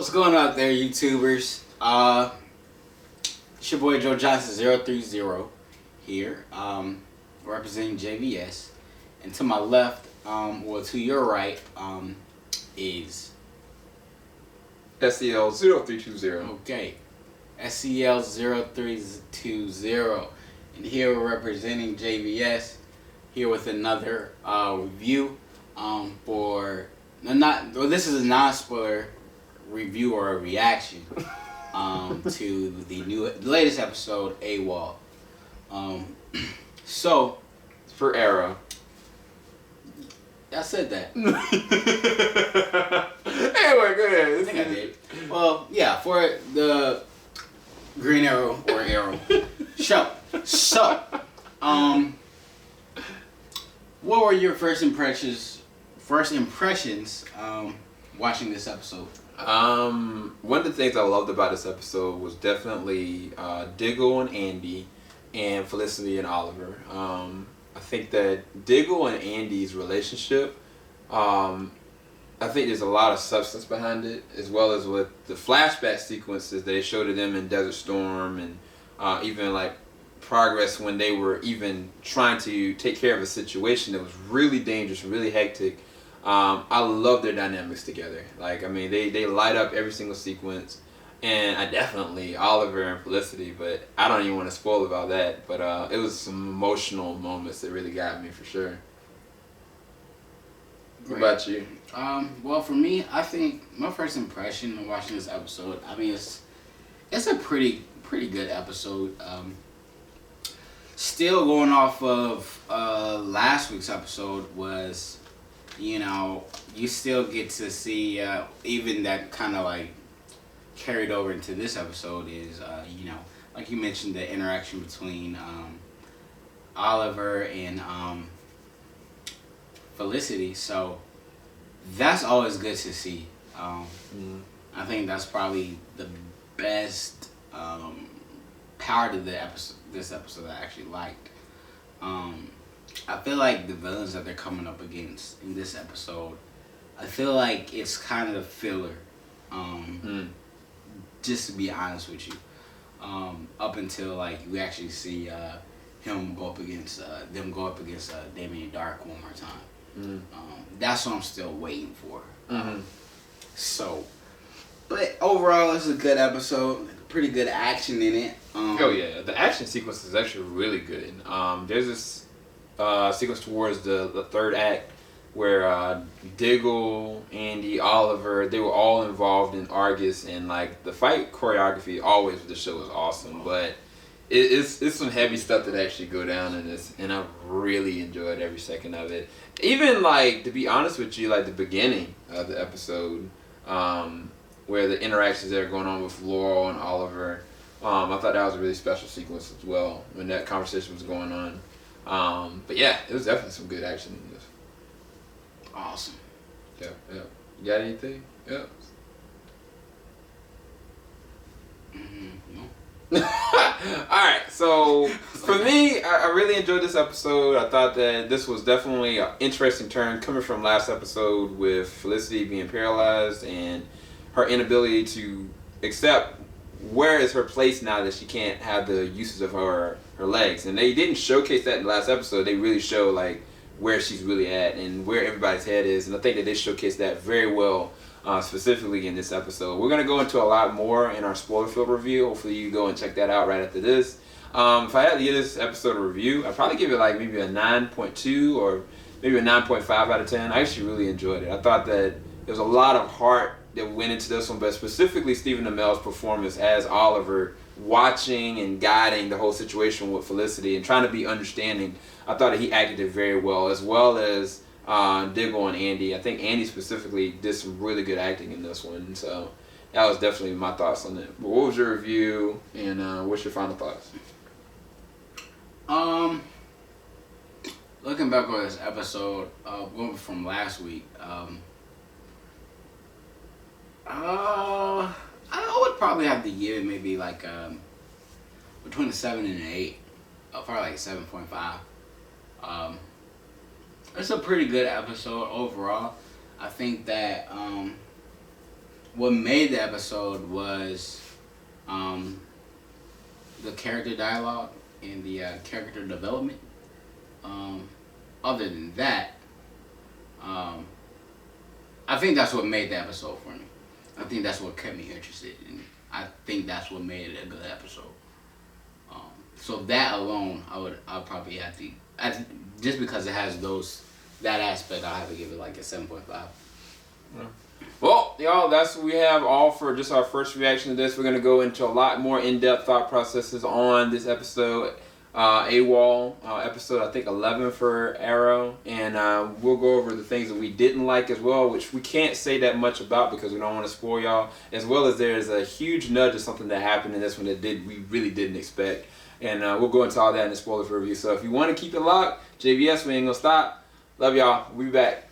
What's going on out there, YouTubers? It's your boy Joe Johnson 030 here, representing JVS. And to my left, well, to your right, is SEL 0320. okay, SEL 0320. And here we're representing JVS. Here with another review for this is a non-spoiler review or a reaction to the latest episode, A.W.O.L. So For Arrow. I said that. Anyway, go ahead. I think I did. Well, yeah, for the Green Arrow or Arrow show. So, what were your first impressions watching this episode? One of the things I loved about this episode was definitely Diggle and Andy and Felicity and Oliver. I think that Diggle and Andy's relationship, I think there's a lot of substance behind it, as well as with the flashback sequences that they showed to them in Desert Storm, and even like progress when they were even trying to take care of a situation that was really dangerous, really hectic. I love their dynamics together. Like, I mean, they light up every single sequence, and I definitely Oliver and Felicity, but I don't even want to spoil about that. But it was some emotional moments that really got me for sure. What about you? Well, for me, I think my first impression of watching this episode, I mean, it's a pretty good episode. Still going off of last week's episode was, you know, you still get to see even that kind of like carried over into this episode is, you know, like you mentioned, the interaction between Oliver and Felicity. So that's always good to see. I think that's probably the best part of this episode I actually liked. I feel like the villains that they're coming up against in this episode, I feel like it's kind of filler. Just to be honest with you, up until like we actually see them go up against Damien Dark one more time. That's what I'm still waiting for. So, but overall, it's a good episode. Pretty good action in it. Oh yeah, the action sequence is actually really good. There's this sequence towards the third act where Diggle, Andy, Oliver, they were all involved in Argus, and like the fight choreography always with the show is awesome, but it's some heavy stuff that actually go down in this, and I really enjoyed every second of it. Even like, to be honest with you, like the beginning of the episode, where the interactions that are going on with Laurel and Oliver, I thought that was a really special sequence as well when that conversation was going on. But yeah, it was definitely some good action in this. Awesome. Yeah. You got anything? Yeah. No. Alright, so for me, I really enjoyed this episode. I thought that this was definitely an interesting turn coming from last episode with Felicity being paralyzed and her inability to accept where is her place now that she can't have the uses of her legs. And they didn't showcase that in the last episode. They really show like where she's really at and where everybody's head is, and I think that they showcased that very well, specifically in this episode. We're going to go into a lot more in our spoiler-filled review. Hopefully you go and check that out right after this. If I had to give this episode a review, I'd probably give it like maybe a 9.2 or maybe a 9.5 out of 10. I actually really enjoyed it. I thought that there was a lot of heart that went into this one, but specifically Stephen Amell's performance as Oliver, watching and guiding the whole situation with Felicity and trying to be understanding. I thought that he acted it very well as Diggle and Andy. I think Andy specifically did some really good acting in this one, so that was definitely my thoughts on it. But what was your review, and what's your final thoughts? Looking back on this episode, going from last week, I would probably have to give it maybe like between a 7 and an 8, probably like 7.5. It's a pretty good episode overall. I think that what made the episode was the character dialogue and the character development. Other than that, I think that's what made the episode for me. I think that's what kept me interested, and I think that's what made it a good episode. So that alone, I'll probably have to, just because it has that aspect, I'll have to give it like a 7.5. Yeah. Well, y'all, that's what we have all for just our first reaction to this. We're going to go into a lot more in-depth thought processes on this episode. A.W.O.L, episode, I think, 11 for Arrow. And we'll go over the things that we didn't like as well, which we can't say that much about because we don't want to spoil y'all. As well as there's a huge nudge of something that happened in this one that we really didn't expect. And we'll go into all that in the spoilers review. So if you want to keep it locked, JBS, we ain't going to stop. Love y'all. We'll be back.